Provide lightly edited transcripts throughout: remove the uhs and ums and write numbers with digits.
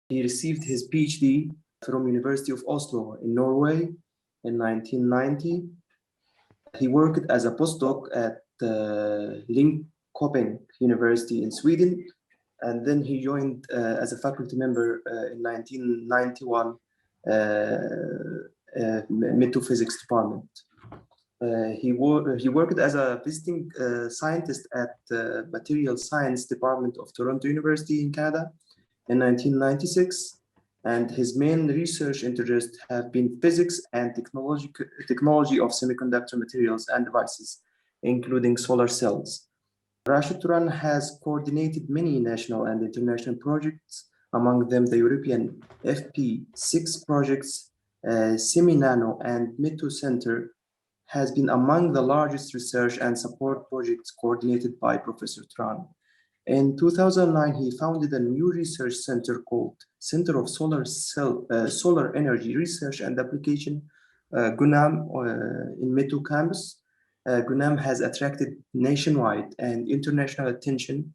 He received his PhD from University of Oslo in Norway in 1990. He worked as a postdoc at Linköping University in Sweden, and then he joined as a faculty member in 1991 METU physics department. He worked as a visiting scientist at the Material Science Department of Toronto University in Canada in 1996, and his main research interests have been physics and technology of semiconductor materials and devices, including solar cells. Raşit Turan has coordinated many national and international projects, among them the European FP6 projects, Semi-Nano and METU Center has been among the largest research and support projects coordinated by Professor Turan. In 2009, he founded a new research center called Center of Solar Energy Research and Application, GUNAM, in METU campus. GUNAM has attracted nationwide and international attention.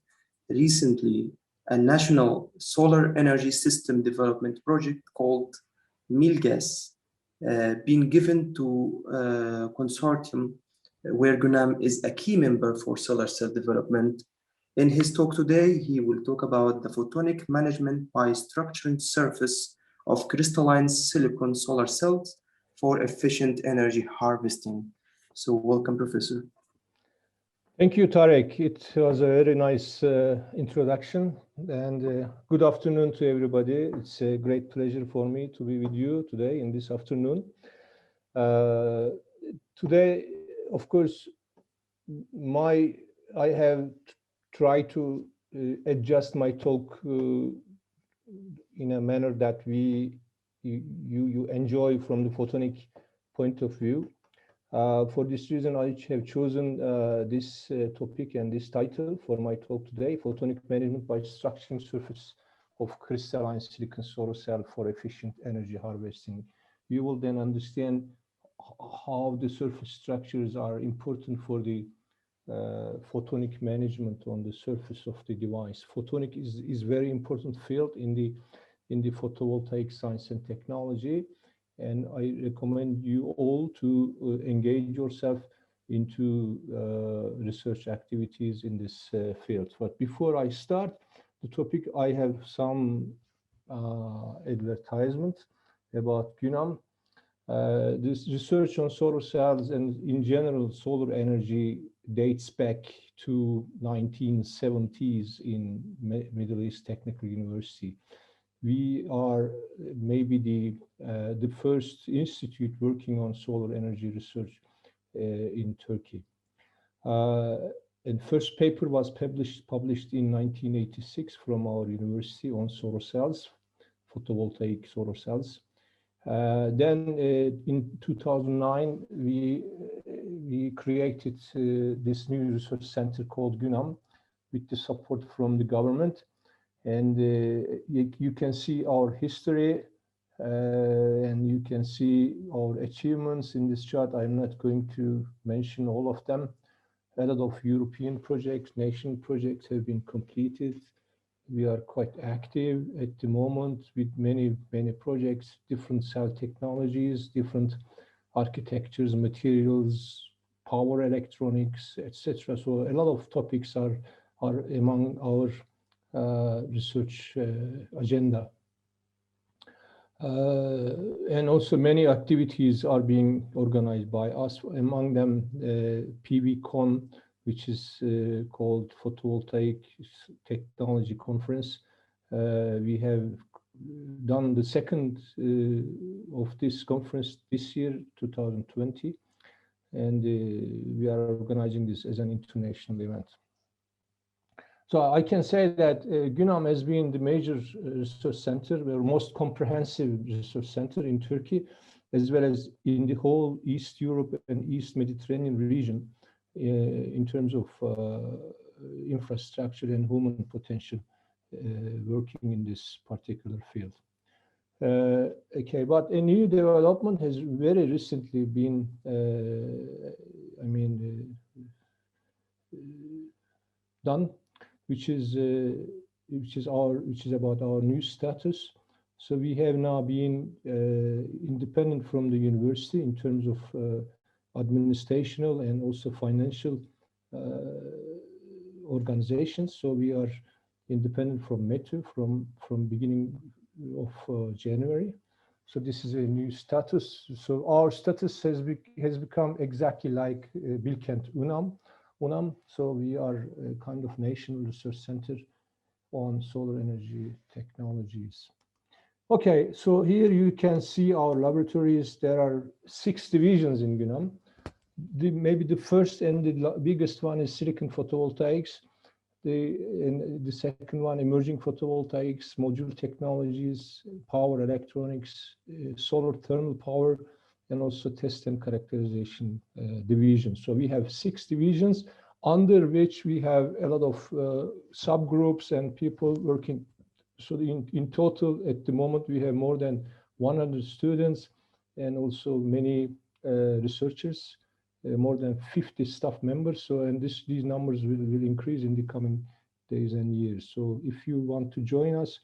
Recently, a national solar energy system development project called MILGAS been given to a consortium where GUNAM is a key member for solar cell development. In his talk today, he will talk about the photonic management by structuring surface of crystalline silicon solar cells for efficient energy harvesting. So welcome, Professor. Thank you, Tarek. It was a very nice introduction, and good afternoon to everybody. It's a great pleasure for me to be with you today in this afternoon. Today, of course, I have tried to adjust my talk in a manner that you enjoy from the photonic point of view. For this reason, I have chosen this topic and this title for my talk today: Photonic Management by Structuring Surface of Crystalline Silicon Solar Cell for Efficient Energy Harvesting. You will then understand how the surface structures are important for the photonic management on the surface of the device. Photonic is very important field in the photovoltaic science and technology. And I recommend you all to engage yourself into research activities in this field. But before I start the topic, I have some advertisement about GUNAM. This research on solar cells and in general solar energy dates back to 1970s in Middle East Technical University. We are maybe the first institute working on solar energy research in Turkey. And first paper was published in 1986 from our university on solar cells, photovoltaic solar cells. Then in 2009, we created this new research center called GUNAM with the support from the government. And you can see our history and you can see our achievements in this chart. I'm not going to mention all of them. A lot of European projects, nation projects have been completed. We are quite active at the moment with many projects, different cell technologies, different architectures, materials, power electronics, etc. So a lot of topics are among our research agenda. And also many activities are being organized by us, among them PVCon, which is called Photovoltaic Technology Conference. We have done the second of this conference this year, 2020, and we are organizing this as an international event. So I can say that GUNAM has been the major research center, the most comprehensive research center in Turkey, as well as in the whole East Europe and East Mediterranean region in terms of infrastructure and human potential working in this particular field. Okay, but a new development has very recently been, done, which is about our new status. So we have now been independent from the university in terms of administrational and also financial organizations. So we are independent from METU from beginning of January. So this is a new status. So our status has become exactly like Bilkent UNAM. So we are a kind of national research center on solar energy technologies. Okay, so here you can see our laboratories. There are 6 divisions in UNAM. Maybe the first and the biggest one is silicon photovoltaics. The second one, emerging photovoltaics, module technologies, power electronics, solar thermal power, and also test and characterization division. So we have 6 divisions under which we have a lot of subgroups and people working. So in total, at the moment, we have more than 100 students and also many researchers. More than 50 staff members. So, and these numbers will increase in the coming days and years. So if you want to join us,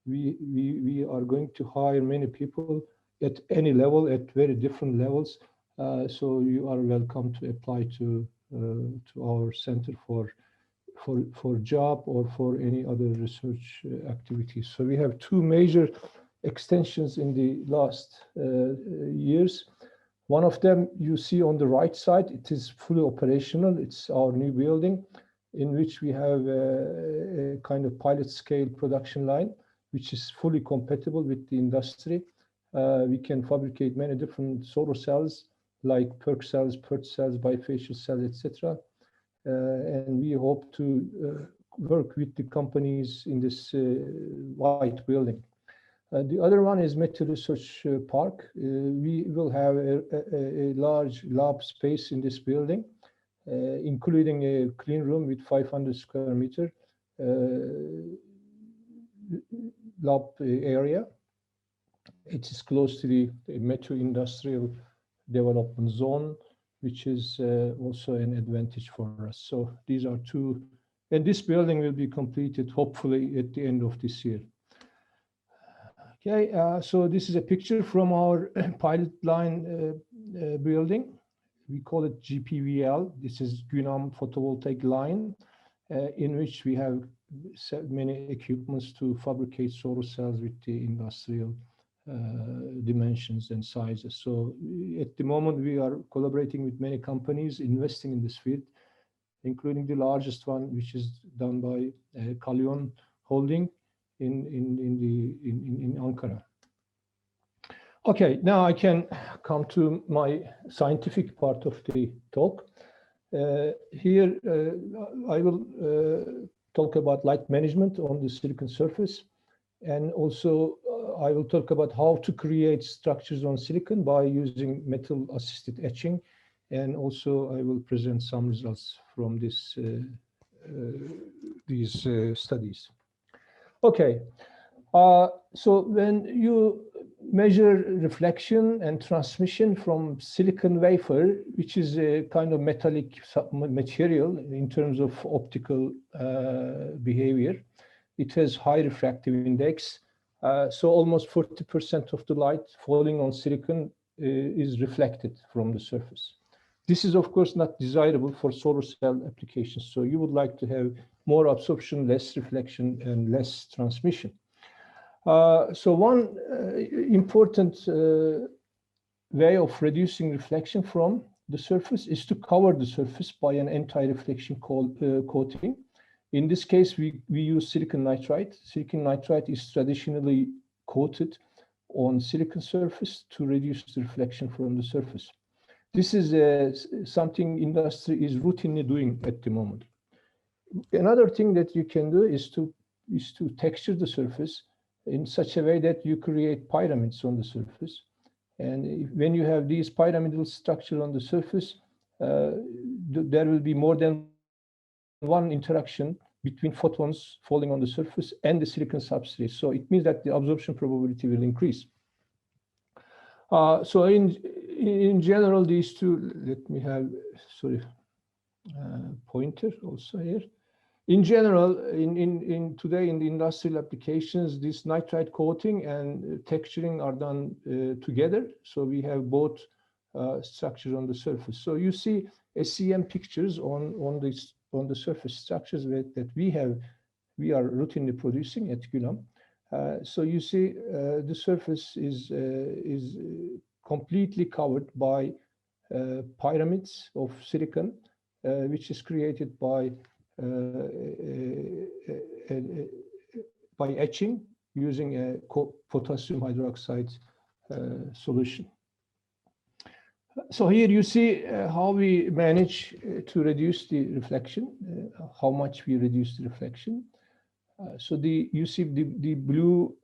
we are going to hire many people at any level, at very different levels. So you are welcome to apply to our center for job or for any other research activities. So we have 2 major extensions in the last years. One of them you see on the right side, it is fully operational. It's our new building in which we have a kind of pilot scale production line, which is fully compatible with the industry. We can fabricate many different solar cells like PERC cells, PERT cells, bifacial cells, etc. And we hope to work with the companies in this white building. The other one is METU Research Park. We will have a large lab space in this building, including a clean room with 500 square meter lab area. It is close to the METU Industrial Development Zone, which is also an advantage for us. So these are 2, and this building will be completed hopefully at the end of this year. Okay, so this is a picture from our pilot line building. We call it GPVL. This is UNAM photovoltaic line, in which we have many equipments to fabricate solar cells with the industrial dimensions and sizes. So at the moment, we are collaborating with many companies investing in this field, including the largest one, which is done by Kalyon Holding in Ankara. Okay, now I can come to my scientific part of the talk. Here I will talk about light management on the silicon surface, and also I will talk about how to create structures on silicon by using metal assisted etching, and also I will present some results from these studies. Okay, so when you measure reflection and transmission from silicon wafer, which is a kind of metallic material in terms of optical behavior, it has high refractive index. So almost 40% of the light falling on silicon is reflected from the surface. This is, of course, not desirable for solar cell applications. So you would like to have more absorption, less reflection, and less transmission. So one important way of reducing reflection from the surface is to cover the surface by an anti-reflection coating. In this case, we use silicon nitride. Silicon nitride is traditionally coated on silicon surface to reduce the reflection from the surface. This is something industry is routinely doing at the moment. Another thing that you can do is to texture the surface in such a way that you create pyramids on the surface. And when you have these pyramidal structure on the surface, there will be more than one interaction between photons falling on the surface and the silicon substrate. So it means that the absorption probability will increase. So in general, these two, let me have, sorry, pointer also here. In general, today in the industrial applications, this nitride coating and texturing are done together. So we have both structures on the surface. So you see SEM pictures on the surface structures that we are routinely producing at Günam. So you see the surface is completely covered by pyramids of silicon, which is created by etching using a potassium hydroxide solution. So here you see how we manage to reduce the reflection, how much we reduce the reflection. So you see the blue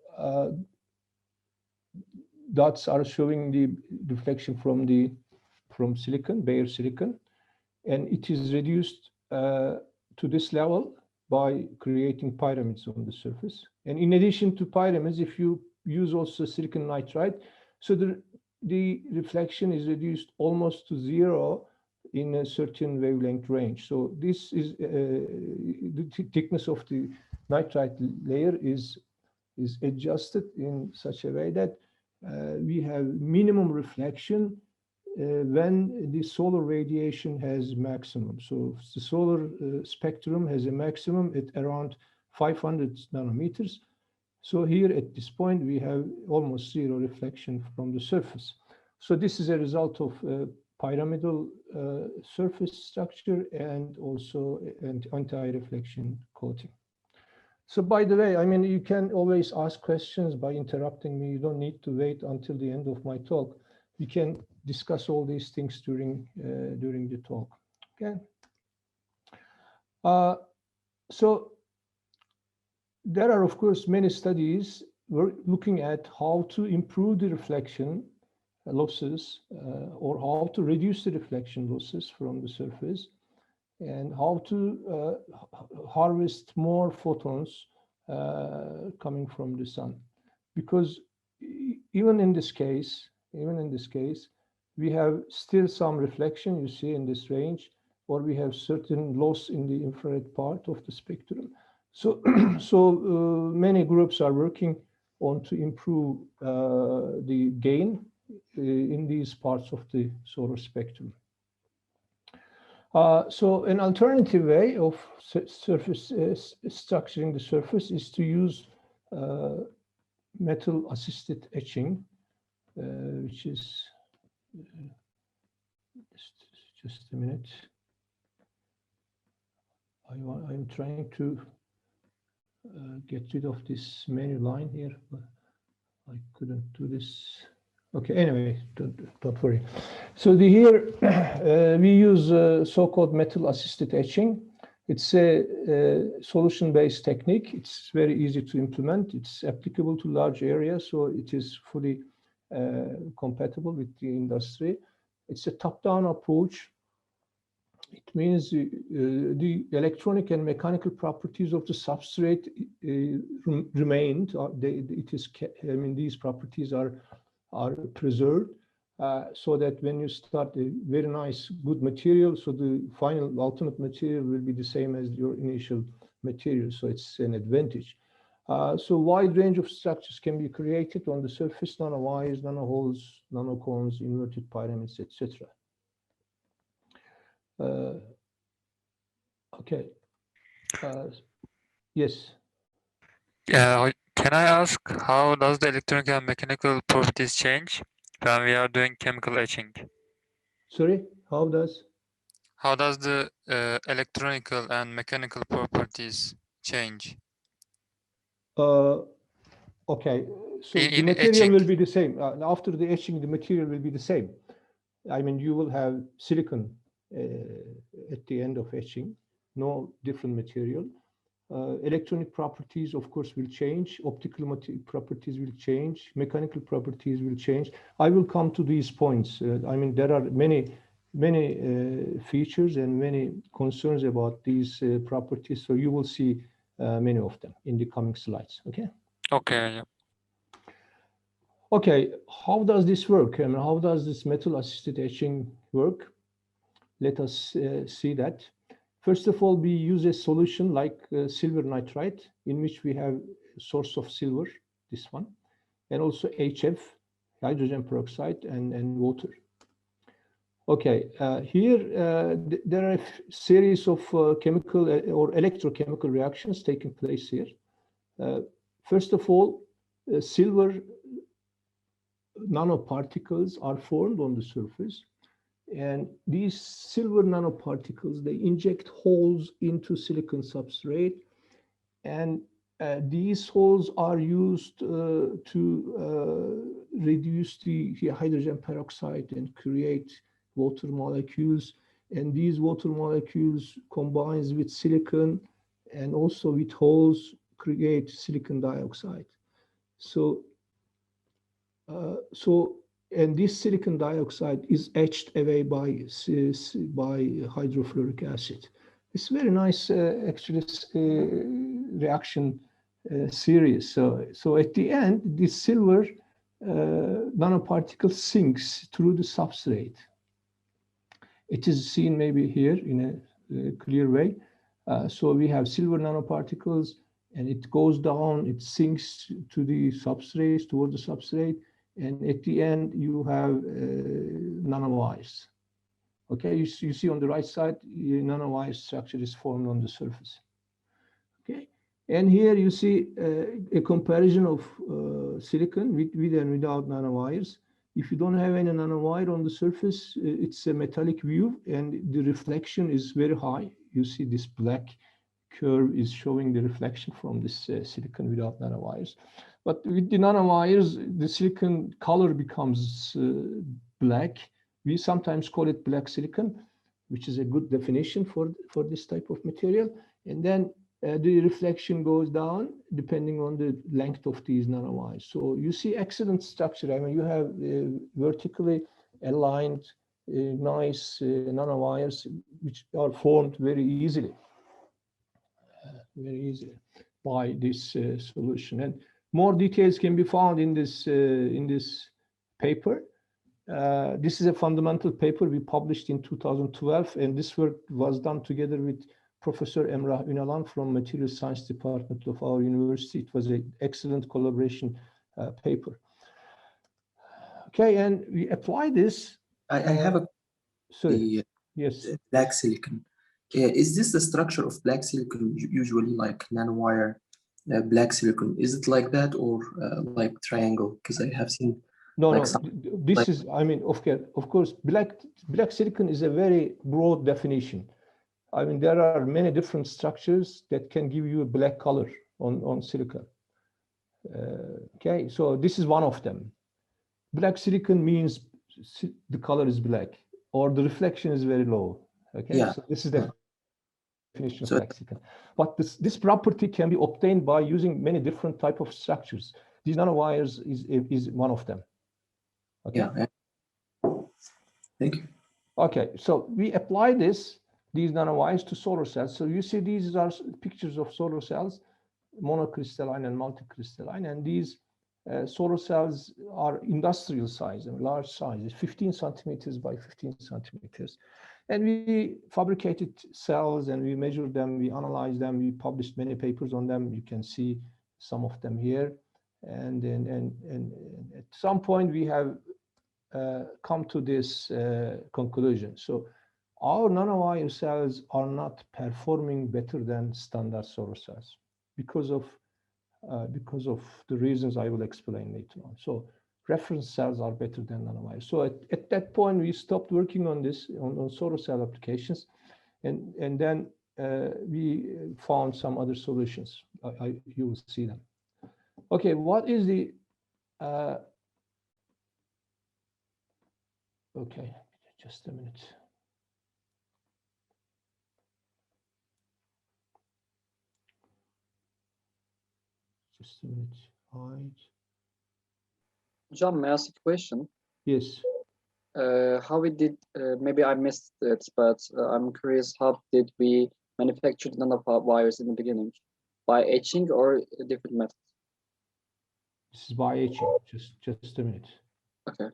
dots are showing the reflection from silicon, bare silicon, and it is reduced to this level by creating pyramids on the surface. And in addition to pyramids, if you use also silicon nitride, so the reflection is reduced almost to zero in a certain wavelength range. So this is the thickness of the nitride layer is adjusted in such a way that we have minimum reflection when the solar radiation has maximum. So the solar spectrum has a maximum at around 500 nanometers. So here at this point, we have almost zero reflection from the surface. So this is a result of pyramidal surface structure and also an anti-reflection coating. So by the way, I mean, you can always ask questions by interrupting me. You don't need to wait until the end of my talk. We can discuss all these things during the talk. Okay. So there are, of course, many studies looking at how to improve the reflection losses or how to reduce the reflection losses from the surface and how to harvest more photons coming from the sun. Because even in this case, we have still some reflection, you see, in this range, or we have certain loss in the infrared part of the spectrum. So, many groups are working on to improve the gain in these parts of the solar spectrum. So an alternative way of structuring the surface is to use metal-assisted etching, which is just a minute. I'm trying to get rid of this menu line here, but I couldn't do this. Okay, anyway, don't worry. So here we use so-called metal-assisted etching. It's a solution-based technique. It's very easy to implement. It's applicable to large areas, so it is fully compatible with the industry. It's a top-down approach. It means the electronic and mechanical properties of the substrate remained. These properties are preserved so that when you start a very nice, good material, so the final ultimate material will be the same as your initial material. So it's an advantage. So wide range of structures can be created on the surface: nanowires, nanoholes, nanocones, inverted pyramids, etc. Okay. Yes. Can I ask, how does the electronic and mechanical properties change when we are doing chemical etching? Sorry, how does? How does the electronical and mechanical properties change? Okay, so the material etching will be the same. After the etching, the material will be the same. I mean, you will have silicon at the end of etching, no different material. Electronic properties, of course, will change. Optical properties will change. Mechanical properties will change. I will come to these points. I mean, there are many features and many concerns about these properties. So you will see many of them in the coming slides. Okay. Okay. Yeah. Okay. How does this work? I mean, how does this metal-assisted etching work? Let us see that. First of all, we use a solution like silver nitride, in which we have a source of silver, this one, and also HF, hydrogen peroxide, and water. Okay, here there are a series of chemical or electrochemical reactions taking place here. First of all, silver nanoparticles are formed on the surface, and these silver nanoparticles, they inject holes into silicon substrate, and these holes are used to reduce the hydrogen peroxide and create water molecules, and these water molecules combines with silicon and also with holes create silicon dioxide. And this silicon dioxide is etched away by hydrofluoric acid. It's very nice, actually, reaction series. So at the end, this silver nanoparticle sinks through the substrate. It is seen maybe here in a clear way. So we have silver nanoparticles, and it goes down, it sinks to the substrate, toward the substrate, and at the end you have nanowires. Okay, you see on the right side, nanowire structure is formed on the surface. Okay, and here you see a comparison of silicon with and without nanowires. If you don't have any nanowire on the surface, it's a metallic view, and the reflection is very high. You see this black curve is showing the reflection from this silicon without nanowires. But with the nanowires, the silicon color becomes black. We sometimes call it black silicon, which is a good definition for this type of material. And then the reflection goes down depending on the length of these nanowires. So you see excellent structure. I mean, you have vertically aligned, nice nanowires, which are formed very easily by this solution. And more details can be found in this paper. This is a fundamental paper we published in 2012, and this work was done together with Professor Emrah Ünalan from Material Science Department of our university. It was an excellent collaboration paper. Okay, and we apply this. I have a sorry. Yes. Black silicon. Is this the structure of black silicon usually, like nanowire black silicon? Is it like that, or like triangle? Because I have seen. No, like no. This is. I mean, of course, black silicon is a very broad definition. I mean, there are many different structures that can give you a black color on silicon. Okay, so this is one of them. Black silicon means the color is black, or the reflection is very low. Okay, yeah. So this is the definition of black silicon. But this property can be obtained by using many different type of structures. These nanowires is one of them. Okay. Yeah. Thank you. Okay, so we apply these nanowires to solar cells. So you see these are pictures of solar cells, monocrystalline and multicrystalline, and these solar cells are industrial size and large size, 15 centimeters by 15 centimeters. And we fabricated cells and we measured them, we analyzed them, we published many papers on them. You can see some of them here. And at some point we have come to this conclusion. So our nanowire cells are not performing better than standard solar cells because of the reasons I will explain later on. So reference cells are better than nanowires. So at that point, we stopped working on this, on solar cell applications. And then we found some other solutions. You will see them. Okay, what is the, okay, just a minute. Just a minute. John, may I ask a question? Yes. How we did, maybe I missed it, but I'm curious, how did we manufacture the nanowires in the beginning? By etching or a different method? This is by etching, just a minute. Okay.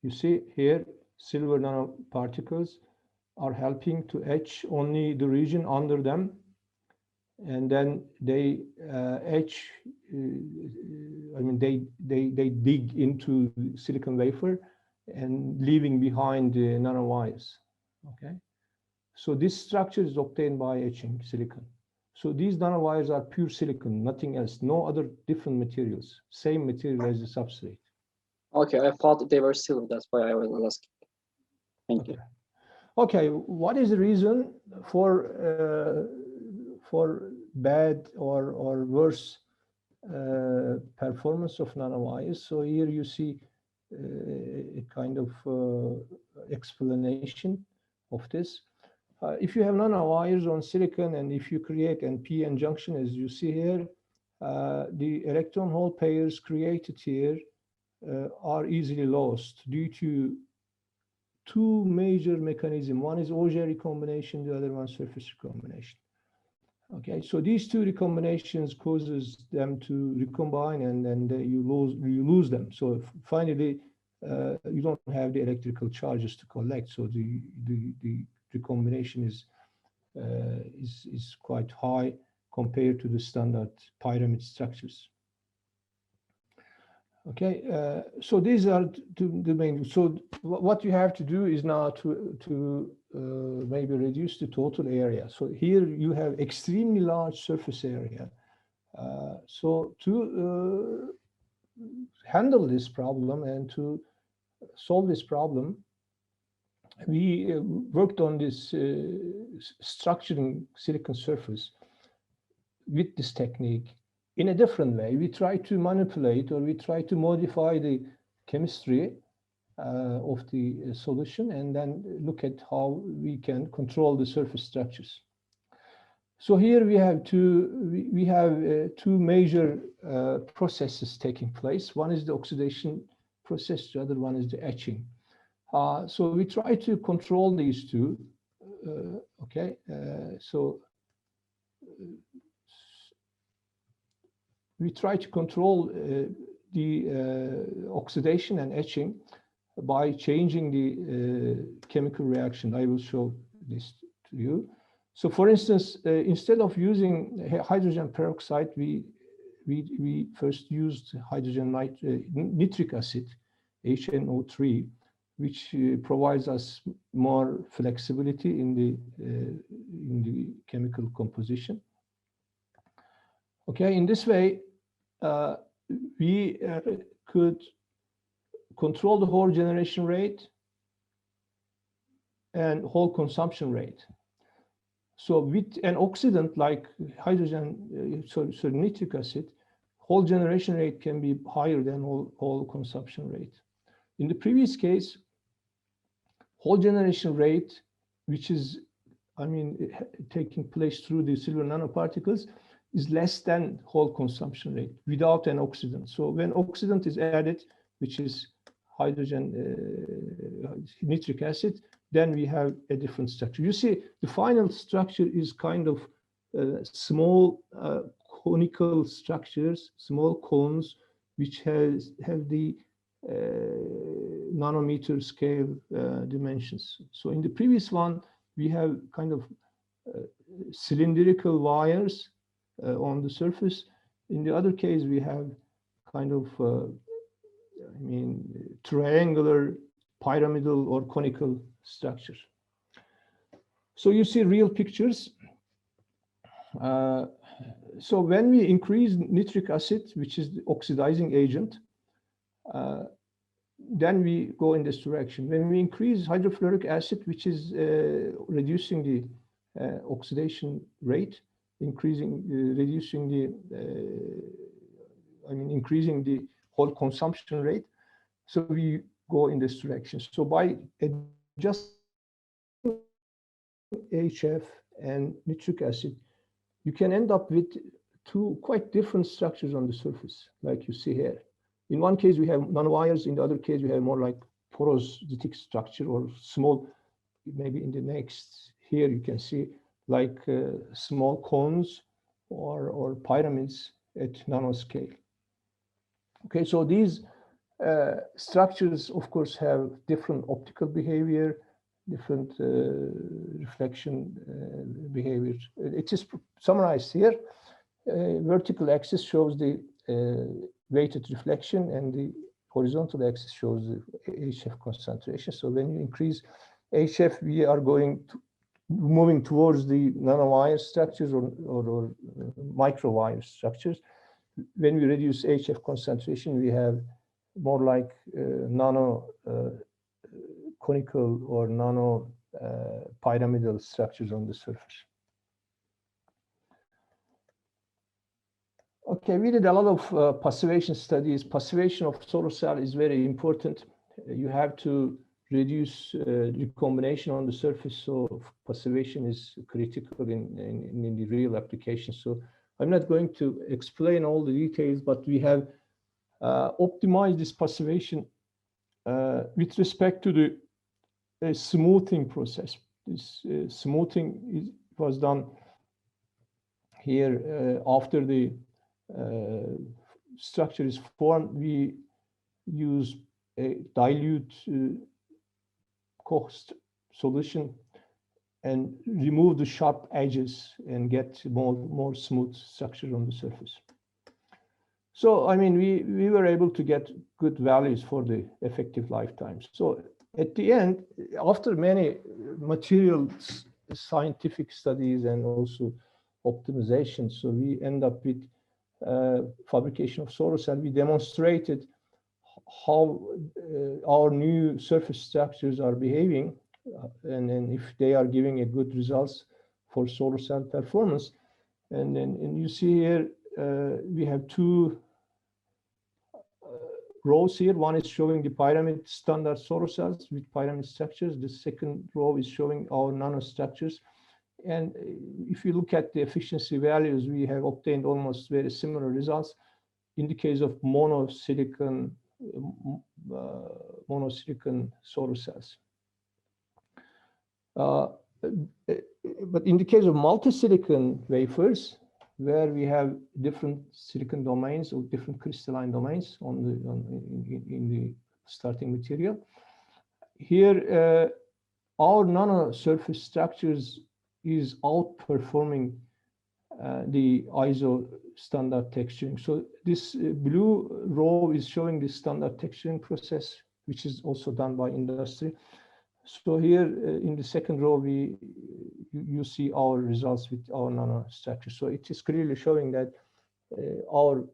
You see here, silver nanoparticles are helping to etch only the region under them, and then they etch. I mean, they dig into silicon wafer and leaving behind the nanowires. Okay, so this structure is obtained by etching silicon. So these nanowires are pure silicon, nothing else, no other different materials, same material as the substrate. Okay, I thought they were silver. That's why I was asking. Thank you. Okay, what is the reason for bad or worse performance of nanowires? So here you see a kind of explanation of this. If you have nanowires on silicon and if you create an p-n junction, as you see here, the electron hole pairs created here are easily lost due to two major mechanisms. One is Auger recombination, the other one surface recombination. Okay, so these two recombinations causes them to recombine, and then you lose them. So finally, you don't have the electrical charges to collect. So the recombination is quite high compared to the standard pyramid structures. Okay, so these are the main. So what you have to do is now to maybe reduce the total area. So here you have extremely large surface area. So to handle this problem and to solve this problem, we worked on this structuring silicon surface with this technique in a different way. We try to manipulate, or we try to modify the chemistry of the solution, and then look at how we can control the surface structures. So here we have two major processes taking place. One is the oxidation process, the other one is the etching. So we try to control these two. Okay, so we try to control the oxidation and etching by changing the chemical reaction. I will show this to you. So for instance, instead of using hydrogen peroxide, we first used nitric acid, HNO3, which provides us more flexibility in the chemical composition. Okay, in this way, we could control the Hall generation rate and Hall consumption rate. So with an oxidant like hydrogen, nitric acid, Hall generation rate can be higher than Hall consumption rate. In the previous case, Hall generation rate, which is, taking place through the silver nanoparticles, is less than Hall consumption rate without an oxidant. So when oxidant is added, which is nitric acid, then we have a different structure. You see, the final structure is kind of small conical structures, small cones, which have the nanometer scale dimensions. So in the previous one, we have kind of cylindrical wires on the surface. In the other case, we have kind of triangular, pyramidal, or conical structures. So you see real pictures. So when we increase nitric acid, which is the oxidizing agent, then we go in this direction. When we increase hydrofluoric acid, which is reducing the oxidation rate, increasing the Hall consumption rate, so we go in this direction. So by adjusting HF and nitric acid, you can end up with two quite different structures on the surface, like you see here. In one case, we have nanowires. In the other case, we have more like porositic structure, or small, maybe in the next, here you can see like small cones or pyramids at nanoscale. Okay, so these structures, of course, have different optical behavior, different reflection behavior. It is summarized here. Vertical axis shows the weighted reflection, and the horizontal axis shows the HF concentration. So when you increase HF, we are moving towards the nanowire structures or microwire structures. When we reduce HF concentration, we have more like nano conical or nano pyramidal structures on the surface. Okay, we did a lot of passivation studies. Passivation of solar cell is very important. You have to reduce recombination on the surface, so passivation is critical in the real application. So I'm not going to explain all the details, but we have optimized this passivation with respect to the smoothing process. This smoothing was done here after the structure is formed. We use a dilute Koch solution and remove the sharp edges and get more smooth structure on the surface. So, I mean, we were able to get good values for the effective lifetimes. So at the end, after many material scientific studies and also optimization, so we end up with fabrication of solar cell. We demonstrated how our new surface structures are behaving, and if they are giving a good results for solar cell performance. And you see here, we have two rows here. One is showing the pyramid standard solar cells with pyramid structures. The second row is showing our nanostructures. And if you look at the efficiency values, we have obtained almost very similar results in the case of monosilicon solar cells. But in the case of multi-silicon wafers, where we have different silicon domains or different crystalline domains in the starting material, here our nano surface structures is outperforming the ISO standard texturing. So this blue row is showing the standard texturing process, which is also done by industry. So here in the second row, you see our results with our nanostructure. So it is clearly showing that our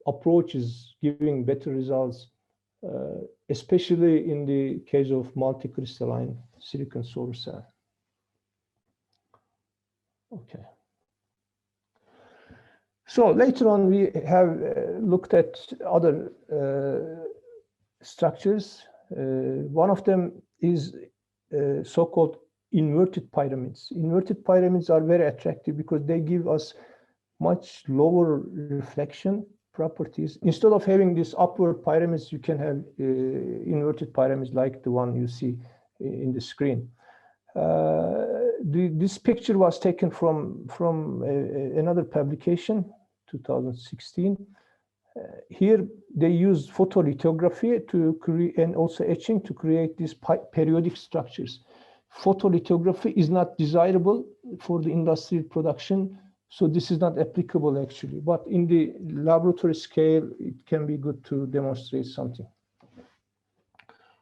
approach is giving better results, especially in the case of multicrystalline silicon solar cell. Okay. So later on, we have looked at other structures. One of them is so-called inverted pyramids. Inverted pyramids are very attractive because they give us much lower reflection properties. Instead of having these upward pyramids, you can have inverted pyramids like the one you see in the screen. This picture was taken from another publication, 2016. Here they use photolithography to create, and also etching to create these periodic structures. Photolithography is not desirable for the industrial production, so this is not applicable actually. But in the laboratory scale, it can be good to demonstrate something.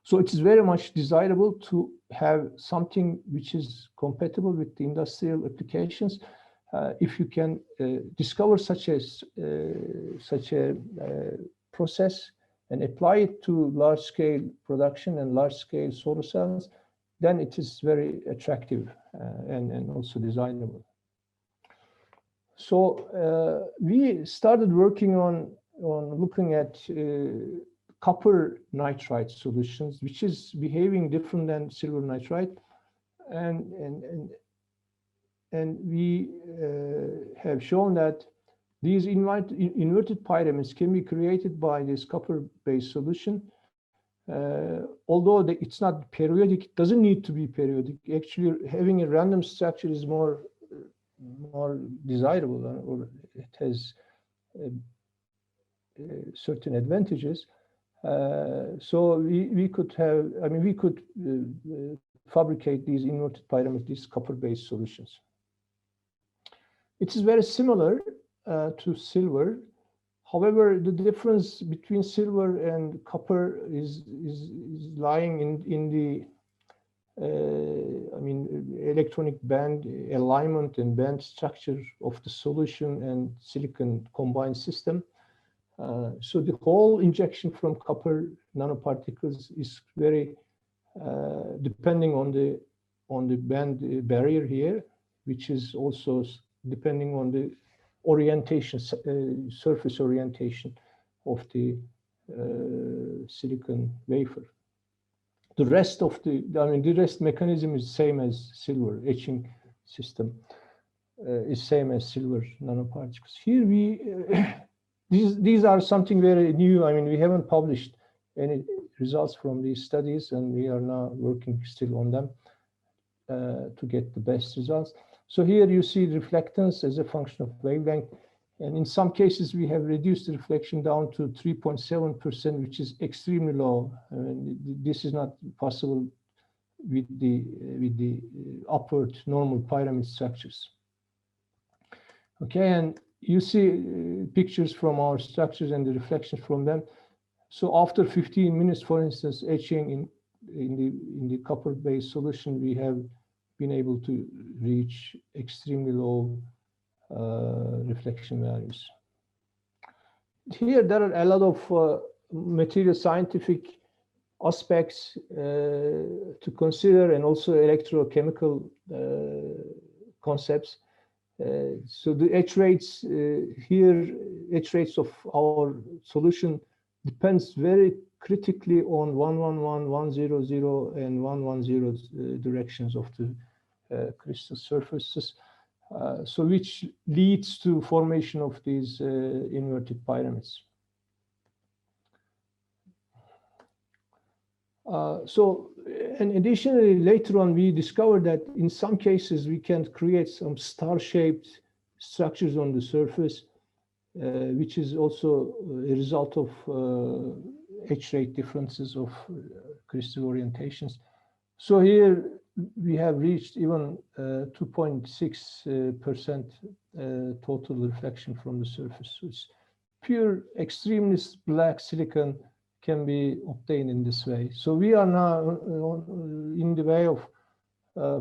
So it is very much desirable to have something which is compatible with the industrial applications. If you can discover such a process and apply it to large-scale production and large-scale solar cells, then it is very attractive and also desirable. So we started working on looking at copper nitride solutions, which is behaving different than silver nitride, and we have shown that these inverted pyramids can be created by this copper-based solution. Although it's not periodic, it doesn't need to be periodic. Actually, having a random structure is more desirable, or it has certain advantages. So we could have, I mean, we could fabricate these inverted pyramid, these copper-based solutions. It is very similar to silver. However, the difference between silver and copper is lying in the electronic band alignment and band structure of the solution and silicon combined system. So the whole injection from copper nanoparticles is very depending on the band barrier here, which is also depending on the orientation, surface orientation of the silicon wafer. The rest of the rest mechanism is same as silver. Etching system is same as silver nanoparticles. Here we these are something very new. We haven't published any results from these studies, and we are now working still on them to get the best results. So here you see reflectance as a function of wavelength, and in some cases we have reduced the reflection down to 3.7%, which is extremely low. This is not possible with the upward normal pyramid structures. Okay, and you see pictures from our structures and the reflections from them. So after 15 minutes, for instance, etching in the copper-based solution, we have been able to reach extremely low reflection values. Here there are a lot of material scientific aspects to consider, and also electrochemical concepts. So the etch rates here, etch rates of our solution depends very critically on 111, 100, and 110 directions of the crystal surfaces, so which leads to formation of these inverted pyramids. And additionally, later on, we discovered that in some cases we can create some star-shaped structures on the surface, which is also a result of etch rate differences of crystal orientations. So here we have reached even 2.6% total reflection from the surface. So it's pure, extremely black silicon can be obtained in this way. So we are now in the way of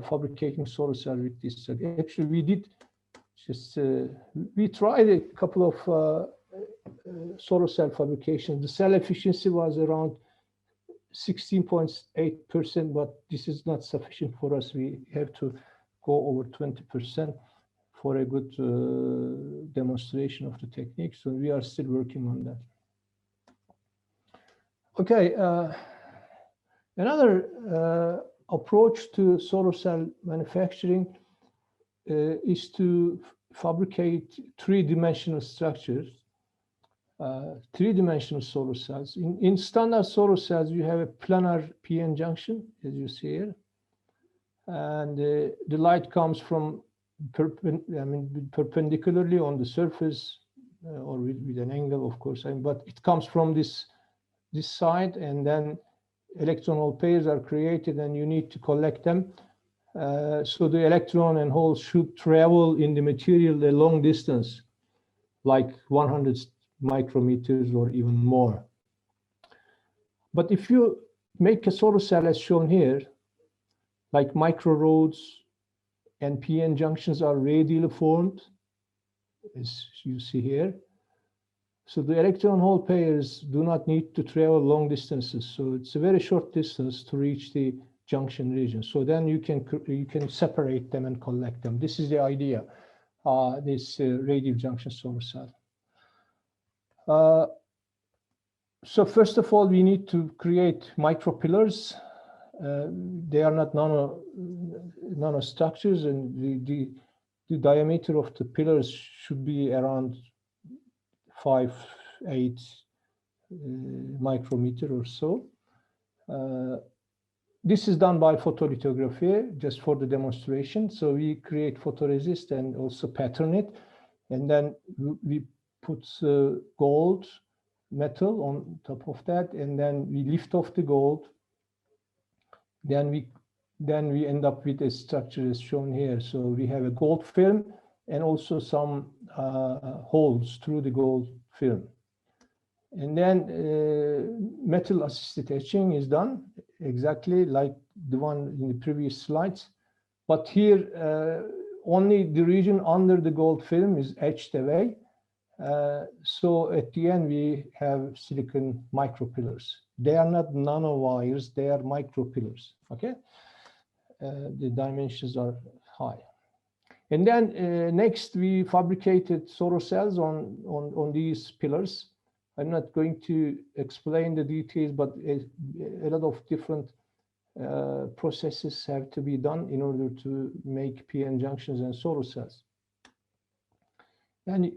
fabricating solar cells with this. Actually, we did just we tried a couple of solar cell fabrications. The cell efficiency was around 16.8%, but this is not sufficient for us. We have to go over 20% for a good demonstration of the technique. So we are still working on that. Okay, another approach to solar cell manufacturing is to fabricate three-dimensional structures, three-dimensional solar cells. In standard solar cells, you have a planar PN junction, as you see here, and the light comes from perpendicularly on the surface, or with an angle, of course, but it comes from this side, and then electron hole pairs are created, and you need to collect them. So the electron and hole should travel in the material a long distance, like 100 micrometers or even more. But if you make a solar cell as shown here, like micro rods and PN junctions are radially formed, as you see here. So the electron hole pairs do not need to travel long distances. So it's a very short distance to reach the junction region. So then you can separate them and collect them. This is the idea, this radiojunction solar cell. So first of all, we need to create micropillars. They are not nanostructures, and the diameter of the pillars should be around 5-8 micrometer or so. This is done by photolithography, just for the demonstration. So we create photoresist and also pattern it, and then we put gold metal on top of that, and then we lift off the gold. Then we then we end up with a structure as shown here. So we have a gold film and also some holes through the gold film. And then metal assisted etching is done exactly like the one in the previous slides. But here, only the region under the gold film is etched away. So at the end, we have silicon micropillars. They are not nanowires, they are micropillars, okay? The dimensions are high. And then next, we fabricated solar cells on these pillars. I'm not going to explain the details, but a lot of different processes have to be done in order to make PN junctions and solar cells. And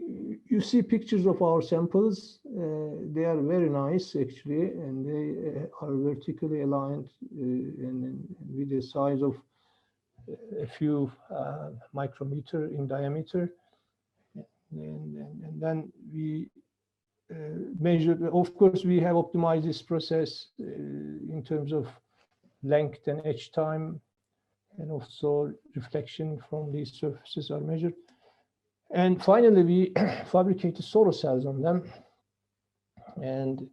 you see pictures of our samples. They are very nice, actually, and they are vertically aligned and with the size of a few micrometer in diameter. And then we measure, of course, we have optimized this process in terms of length and etch time, and also reflection from these surfaces are measured. And finally, we fabricated solar cells on them, and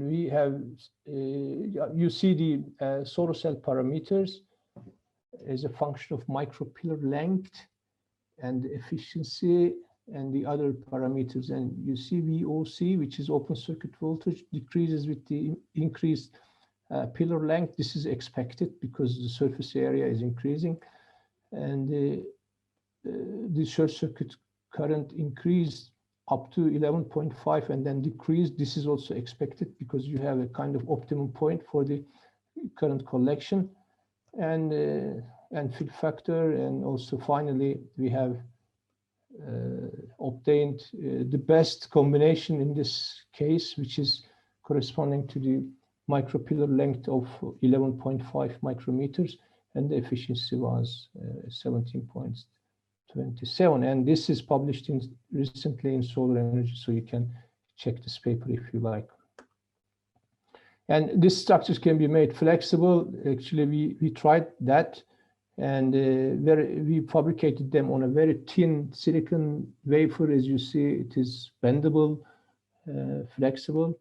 we have you see the solar cell parameters as a function of micropillar length and efficiency and the other parameters. And you see VOC, which is open circuit voltage, decreases with the increased pillar length. This is expected because the surface area is increasing. And the short circuit current increased up to 11.5 and then decreased. This is also expected because you have a kind of optimum point for the current collection and fill factor. And also finally, we have obtained the best combination in this case, which is corresponding to the micropillar length of 11.5 micrometers, and the efficiency was 17.27. And this is published recently in Solar Energy, so you can check this paper if you like. And these structures can be made flexible. Actually, we tried that, and we fabricated them on a very thin silicon wafer. As you see, it is bendable, flexible.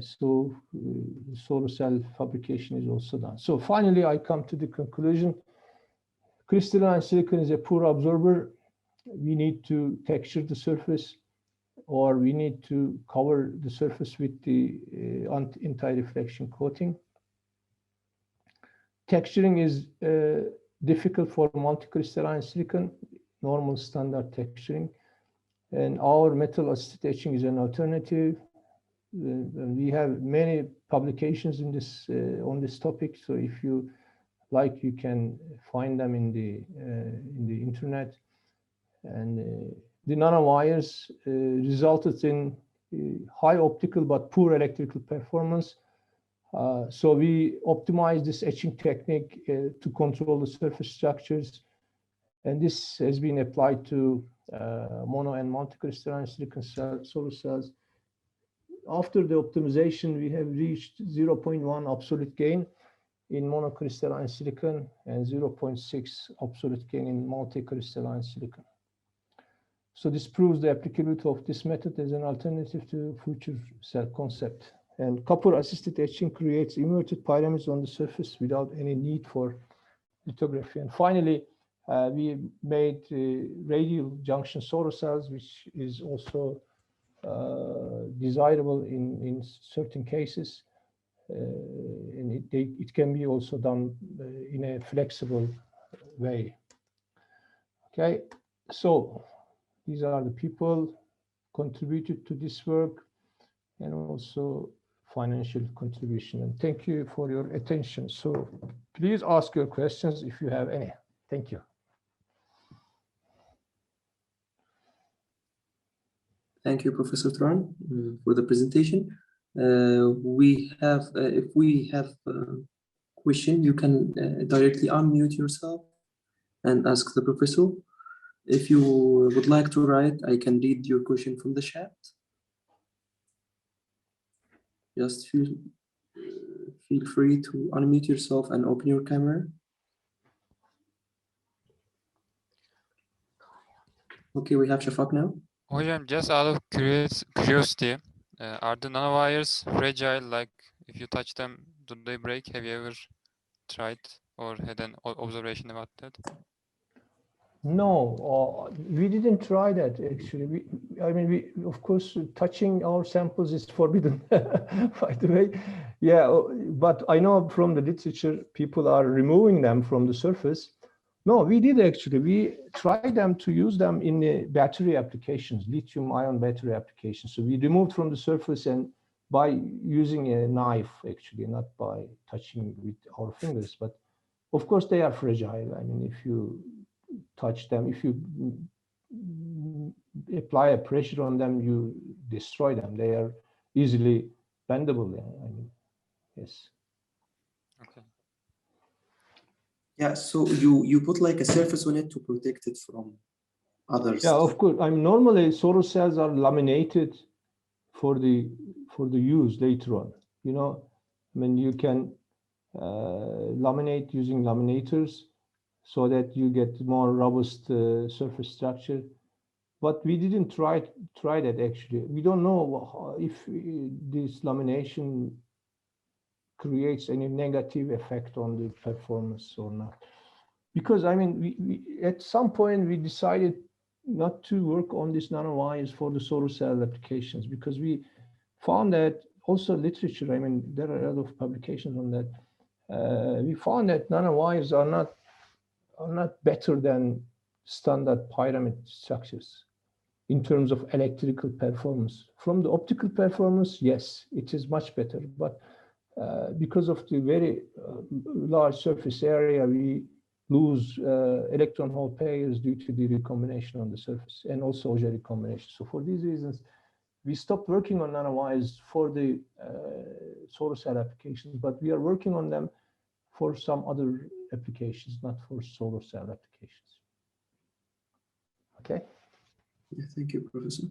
So solar cell fabrication is also done. So finally, I come to the conclusion. Crystalline silicon is a poor absorber. We need to texture the surface, or we need to cover the surface with the anti-reflection coating. Texturing is difficult for multicrystalline silicon, normal standard texturing. And our metal assisted etching is an alternative. We have many publications in this on this topic. So if you like, you can find them in the internet. And the nanowires resulted in high optical but poor electrical performance. So we optimized this etching technique to control the surface structures. And this has been applied to mono and multicrystalline silicon solar cells. After the optimization, we have reached 0.1 absolute gain in monocrystalline silicon and 0.6 absolute gain in multicrystalline silicon. So this proves the applicability of this method as an alternative to future cell concept. And copper-assisted etching creates inverted pyramids on the surface without any need for lithography. And finally, we made radiojunction solar cells, which is also desirable in certain cases. And it can be also done in a flexible way. Okay, so these are the people contributed to this work, and also financial contribution. And thank you for your attention. So please ask your questions if you have any. Thank you. Thank you, Professor Turan, for the presentation. We have, if we have a question, you can directly unmute yourself and ask the professor. If you would like to write, I can read your question from the chat. Just feel Feel free to unmute yourself and open your camera. Okay, we have Shafak now. Hocam, just out of curiosity, are the nanowires fragile? Like, if you touch them, do they break? Have you ever tried or had an observation about that? No, we didn't try that actually. I mean, we of course touching our samples is forbidden, by the way. Yeah, but I know from the literature people are removing them from the surface. No, we did actually. We tried them to use them in the battery applications, lithium-ion battery applications. So we removed from the surface and by using a knife, actually, not by touching with our fingers. But of course, they are fragile. I mean, if you touch them, if you apply a pressure on them, you destroy them. They are easily bendable. I mean, yes. Okay. Yeah, so you put like a surface on it to protect it from others. Yeah, of course. I mean, normally solar cells are laminated for the use later on. You know, I mean, you can laminate using laminators so that you get more robust surface structure. But we didn't try that actually. We don't know if this lamination creates any negative effect on the performance or not. Because I mean, we at some point we decided not to work on these nanowires for the solar cell applications because we found that also literature. I mean, there are a lot of publications on that. We found that nanowires are not better than standard pyramid structures in terms of electrical performance. From the optical performance, yes, it is much better. But because of the very large surface area, we lose electron hole pairs due to the recombination on the surface and also Auger recombination. So for these reasons, we stopped working on nanowires for the solar cell applications, but we are working on them for some other applications, not for solar cell applications. Okay. Yeah, thank you, Professor.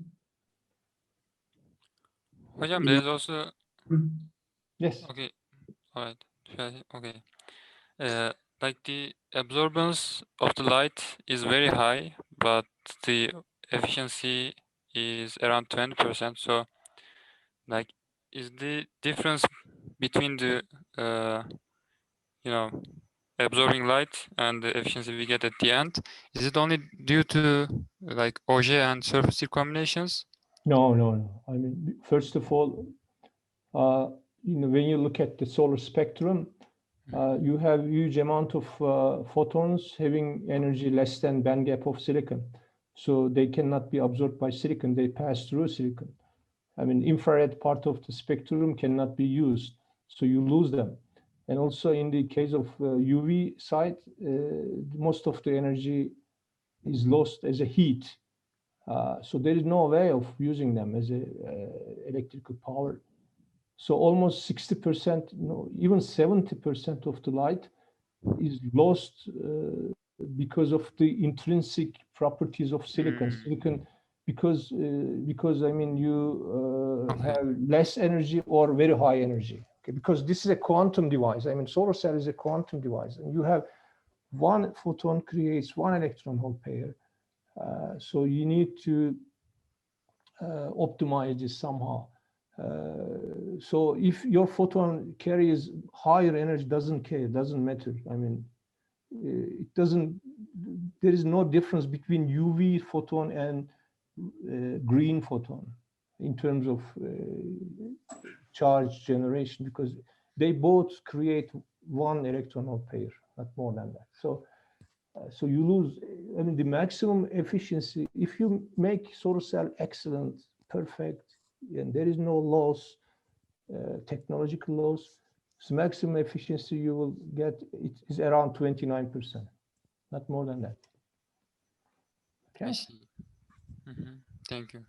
Hocam, there's also Yes. okay. All right. Okay. Like the absorbance of the light is very high, but the efficiency is around 20%. So, like, is the difference between the absorbing light and the efficiency we get at the end, is it only due to like Auger and surface recombinations? No. I mean, first of all, when you look at the solar spectrum, you have huge amount of photons having energy less than band gap of silicon. So they cannot be absorbed by silicon, they pass through silicon. I mean, infrared part of the spectrum cannot be used, so you lose them. And also in the case of UV side, most of the energy is lost as a heat. So there is no way of using them as a electrical power. So almost 60%, even 70% of the light is lost because of the intrinsic properties of silicon. Silicon, because I mean, you have less energy or very high energy. Okay, because this is a quantum device. I mean, solar cell is a quantum device, and you have one photon creates one electron hole pair. So you need to optimize this somehow. So if your photon carries higher energy, doesn't matter. I mean, it doesn't, there is no difference between UV photon and green photon in terms of charge generation, because they both create one electron hole pair, not more than that. So you lose, I mean, the maximum efficiency, if you make solar cell excellent, perfect, and there is no loss, technological loss, so maximum efficiency you will get, it is around 29%, not more than that. Okay. I see. Thank you.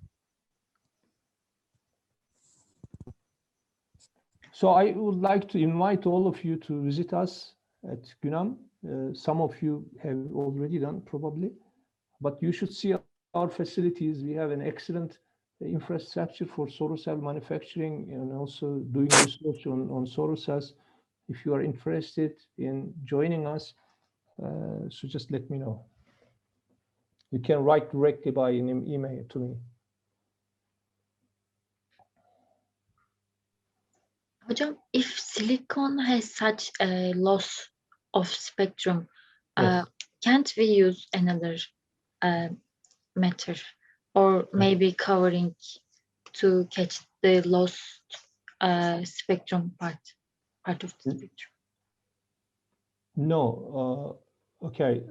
So I would like to invite all of you to visit us at GUNAM. Some of you have already done probably, but you should see our facilities. We have an excellent infrastructure for solar cell manufacturing and also doing research on solar cells. if you are interested in joining us, so just let me know. You can write directly by an email to me. Hocam, if silicon has such a loss of spectrum, Yes. can't we use another matter, or maybe covering to catch the lost spectrum part of the spectrum? No. Okay.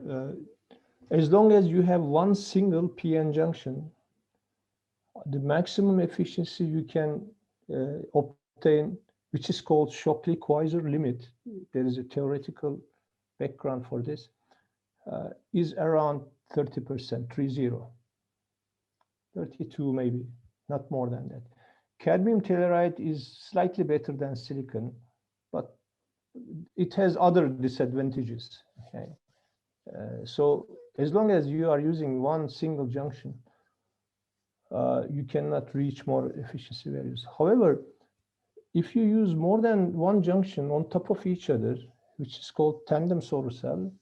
As long as you have one single PN junction, the maximum efficiency you can obtain, which is called Shockley-Queisser limit, there is a theoretical background for this, is around 30%, 30. 32 maybe, not more than that. Cadmium telluride is slightly better than silicon, but it has other disadvantages. Okay, so as long as you are using one single junction, you cannot reach more efficiency values. However, if you use more than one junction on top of each other, which is called tandem solar cell,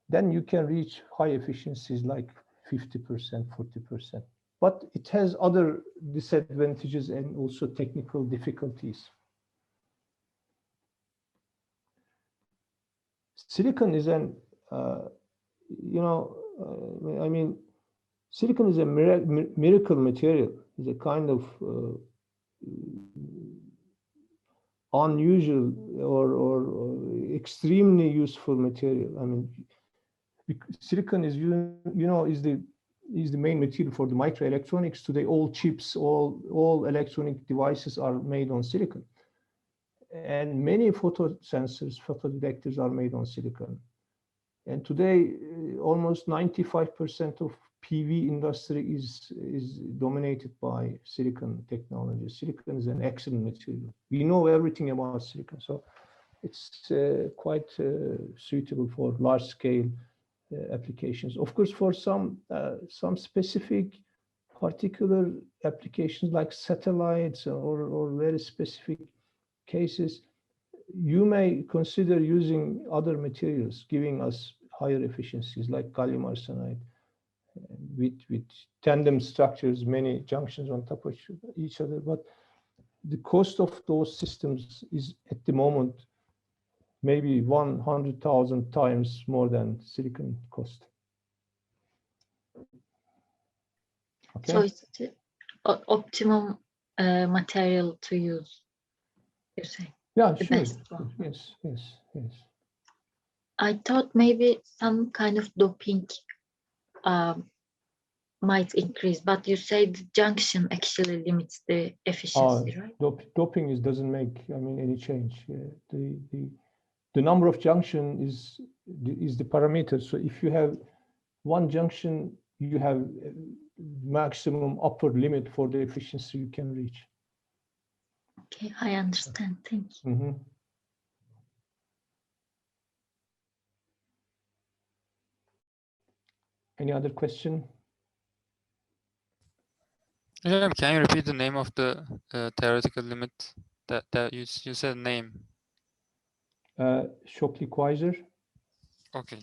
then you can reach high efficiencies like 50%, 40%. But it has other disadvantages and also technical difficulties. Silicon is an, I mean, silicon is a miracle material. It's a kind of unusual or extremely useful material. I mean, silicon is is the main material for the microelectronics. Today, all chips, all electronic devices are made on silicon, and many photosensors, photodetectors are made on silicon. And today, almost 95% of PV industry is dominated by silicon technology. Silicon is an excellent material. We know everything about silicon, so it's quite suitable for large-scale applications. Of course, for some specific particular applications like satellites or very specific cases, you may consider using other materials giving us higher efficiencies like gallium arsenide with tandem structures, many junctions on top of each other. But the cost of those systems is at the moment maybe 100,000 times more than silicon cost. Okay. So it's the optimum material to use, you say? Yeah, The sure. best one. Yes. I thought maybe some kind of doping might increase, but you say the junction actually limits the efficiency, right? Doping doesn't make, any change. The number of junction is the parameter. So if you have one junction, you have maximum upper limit for the efficiency you can reach. Okay, I understand. Thank you. Mm-hmm. Any other question? Yeah, can you repeat the name of the theoretical limit that you said name? Shockley-Queisser. Okay.